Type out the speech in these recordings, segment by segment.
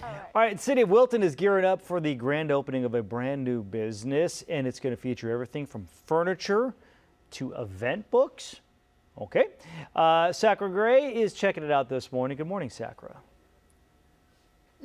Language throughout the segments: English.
All right, City of Wilton is gearing up for the grand opening of a brand new business, and it's going to feature everything from furniture to event books. Okay. Sakura Gray is checking it out this morning. Good morning, Sakura.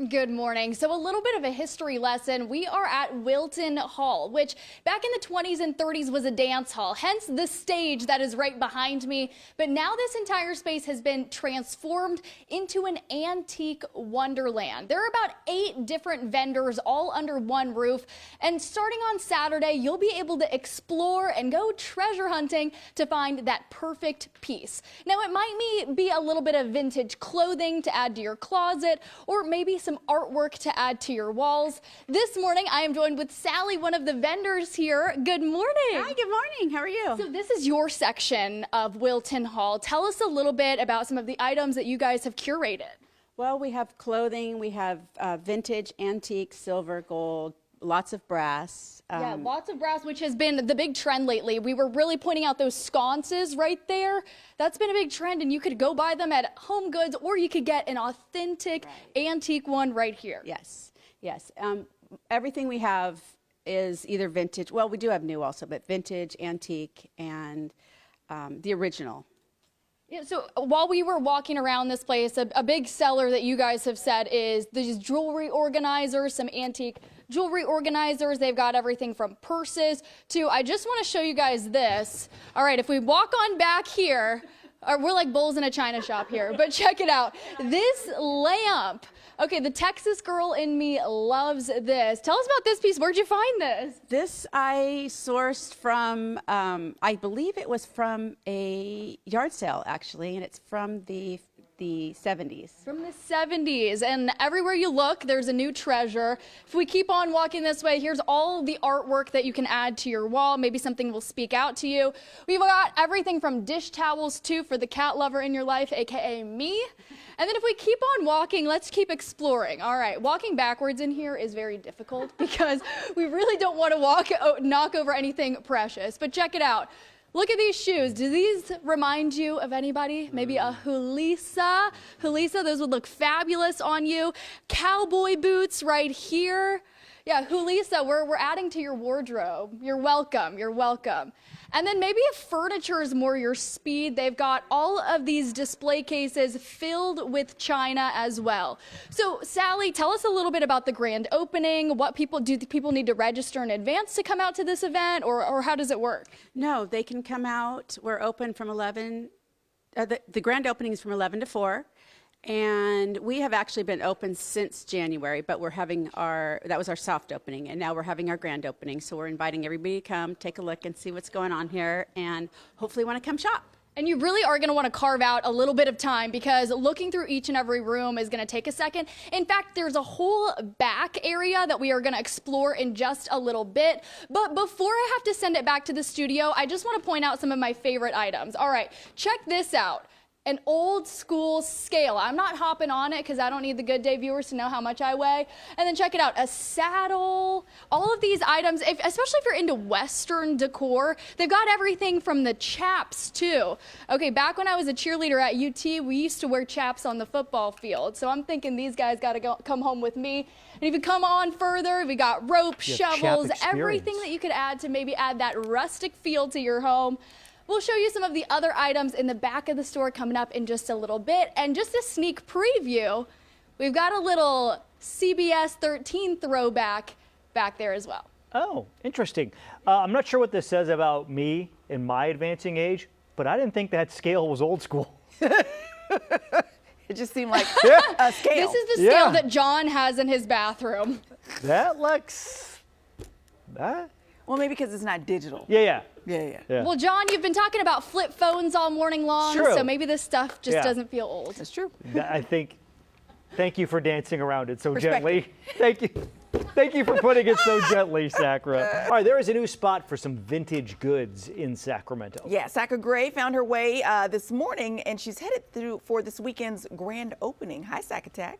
Good morning. So a little bit of a history lesson. We are at Wilton Hall, which back in the 20s and 30s was a dance hall, hence the stage that is right behind me. But now this entire space has been transformed into an antique wonderland. There are about 8 different vendors all under one roof. And starting on Saturday, you'll be able to explore and go treasure hunting to find that perfect piece. Now, it might be a little bit of vintage clothing to add to your closet, or maybe some artwork to add to your walls. This morning, I am joined with Sally, one of the vendors here. Good morning. Hi, good morning. How are you? So this is your section of Wilton Hall. Tell us a little bit about some of the items that you guys have curated. Well, we have clothing, we have vintage, antique, silver, gold, lots of brass. Yeah, lots of brass, which has been the big trend lately. We were really pointing out those sconces right there. That's been a big trend, and you could go buy them at Home Goods, or you could get an authentic antique one right here. Yes, yes. Everything we have is either vintage. Well, we do have new also, but vintage, antique, and the original. Yeah, so while we were walking around this place, a big seller that you guys have said is these jewelry organizers, some antique jewelry organizers. They've got everything from purses to, I just want to show you guys this. All right, if we walk on back here, we're like bulls in a china shop here, but check it out. This lamp. Okay, the Texas girl in me loves this. Tell us about this piece. Where'd you find this? This I sourced from, I believe it was from a yard sale, actually, and it's from the 70s. From the 70s, and everywhere you look, there's a new treasure. If we keep on walking this way, here's all the artwork that you can add to your wall. Maybe something will speak out to you. We've got everything from dish towels, too, for the cat lover in your life, aka me. And then if we keep on walking, let's keep exploring. All right, walking backwards in here is very difficult because we really don't want to knock over anything precious. But check it out. Look at these shoes. Do these remind you of anybody? Maybe a Hulisa? Hulisa, those would look fabulous on you. Cowboy boots right here. Yeah, Hulisa, we're adding to your wardrobe. You're welcome, you're welcome. And then maybe if furniture is more your speed, they've got all of these display cases filled with china as well. So Sally, tell us a little bit about the grand opening. What people need to register in advance to come out to this event, or how does it work? No, they can come out. We're open from 11, the grand opening is from 11 to 4. And we have actually been open since January, but we're having that was our soft opening, and now we're having our grand opening. So we're inviting everybody to come, take a look and see what's going on here, and hopefully want to come shop. And you really are going to want to carve out a little bit of time because looking through each and every room is going to take a second. In fact, there's a whole back area that we are going to explore in just a little bit. But before I have to send it back to the studio, I just want to point out some of my favorite items. All right, check this out. An old school scale. I'm not hopping on it because I don't need the Good Day viewers to know how much I weigh. And then check it out, a saddle. All of these items, especially if you're into Western decor, they've got everything from the chaps too. Okay, back when I was a cheerleader at UT, we used to wear chaps on the football field. So I'm thinking these guys got to come home with me. And if you come on further, we got rope, shovels, everything that you could add to maybe add that rustic feel to your home. We'll show you some of the other items in the back of the store coming up in just a little bit. And just a sneak preview, we've got a little CBS 13 throwback back there as well. Oh, interesting. I'm not sure what this says about me in my advancing age, but I didn't think that scale was old school. It just seemed like a scale. This is the scale that John has in his bathroom. That looks... Well, maybe because it's not digital. Yeah. Well, John, you've been talking about flip phones all morning long, so maybe this stuff just doesn't feel old. That's true. I think, thank you for dancing around it so gently. Thank you. Thank you for putting it so gently, Sakura. All right, there is a new spot for some vintage goods in Sacramento. Yeah, Sakura Gray found her way this morning, and she's headed through for this weekend's grand opening. Hi, Sac Attack.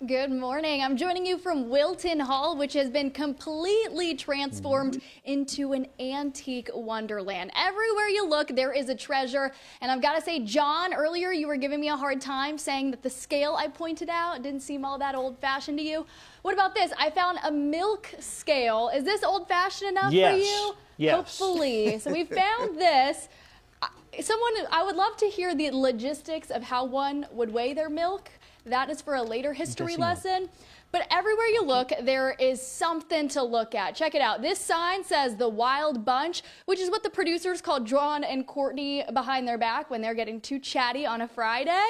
Good morning. I'm joining you from Wilton Hall, which has been completely transformed into an antique wonderland. Everywhere you look, there is a treasure. And I've got to say, John, earlier you were giving me a hard time saying that the scale I pointed out didn't seem all that old-fashioned to you. What about this? I found a milk scale. Is this old-fashioned enough for you? Yes. Hopefully. So we found this. I would love to hear the logistics of how one would weigh their milk. That is for a later history lesson. But everywhere you look, there is something to look at. Check it out. This sign says the Wild Bunch, which is what the producers call John and Courtney behind their back when they're getting too chatty on a Friday.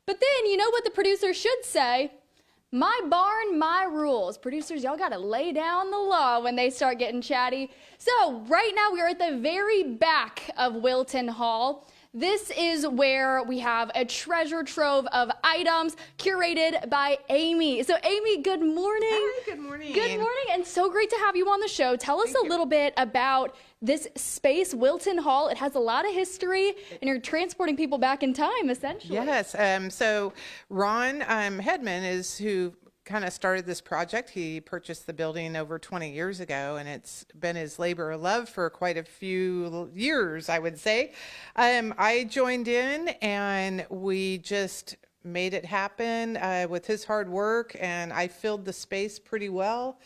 But then, you know what the producers should say? My barn, my rules. Producers, y'all gotta lay down the law when they start getting chatty. So right now we are at the very back of Wilton Hall. This is where we have a treasure trove of items curated by Amy. So Amy, good morning. Hi, good morning. Good morning, and so great to have you on the show. Tell us a little bit about this space, Wilton Hall. It has a lot of history, and you're transporting people back in time, essentially. Yes. So Ron Hedman is who kind of started this project. He purchased the building over 20 years ago, and it's been his labor of love for quite a few years, I would say. I joined in, and we just made it happen with his hard work, and I filled the space pretty well.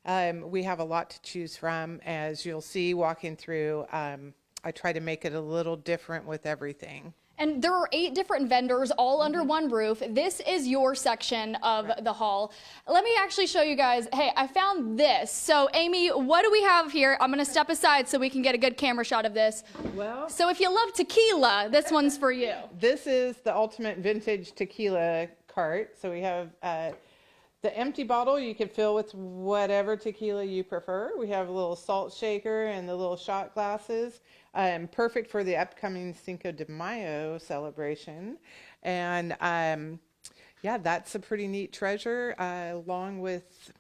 We have a lot to choose from, as you'll see walking through. I try to make it a little different with everything. And there are 8 different vendors all under one roof. This is your section of the hall. Let me actually show you guys. Hey, I found this. So Amy, what do we have here? I'm gonna step aside so we can get a good camera shot of this. Well, So if you love tequila, this one's for you. this is the ultimate vintage tequila cart. So we have the empty bottle you can fill with whatever tequila you prefer. We have a little salt shaker and the little shot glasses. Perfect for the upcoming Cinco de Mayo celebration. And yeah, that's a pretty neat treasure, along with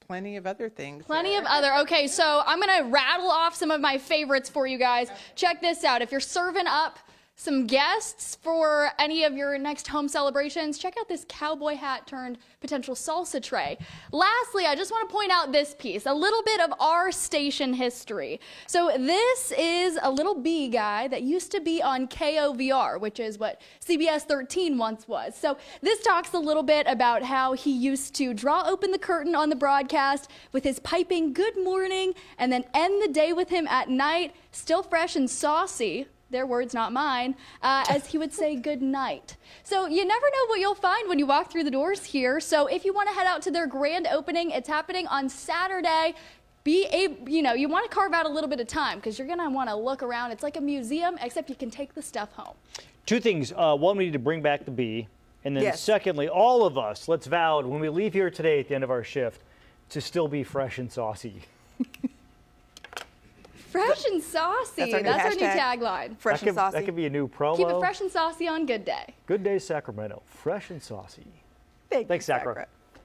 plenty of other things. Plenty of other. Okay, so I'm gonna rattle off some of my favorites for you guys. Check this out. If you're serving up some guests for any of your next home celebrations, check out this cowboy hat turned potential salsa tray. Lastly, I just want to point out this piece, a little bit of our station history. So this is a little bee guy that used to be on KOVR, which is what CBS 13 once was. So this talks a little bit about how he used to draw open the curtain on the broadcast with his piping good morning and then end the day with him at night, still fresh and saucy. Their words, not mine, as he would say good night. So you never know what you'll find when you walk through the doors here. So if you want to head out to their grand opening, it's happening on Saturday. You want to carve out a little bit of time because you're going to want to look around. It's like a museum, except you can take the stuff home. 2 things. One, we need to bring back the bee. And then Yes. secondly, all of us, let's vow when we leave here today at the end of our shift to still be fresh and saucy. Fresh and saucy. That's our new hashtag. tagline. Fresh and saucy. That could be a new promo. Keep it fresh and saucy on good day. Good day, Sacramento. Fresh and saucy. Thanks, Sakura.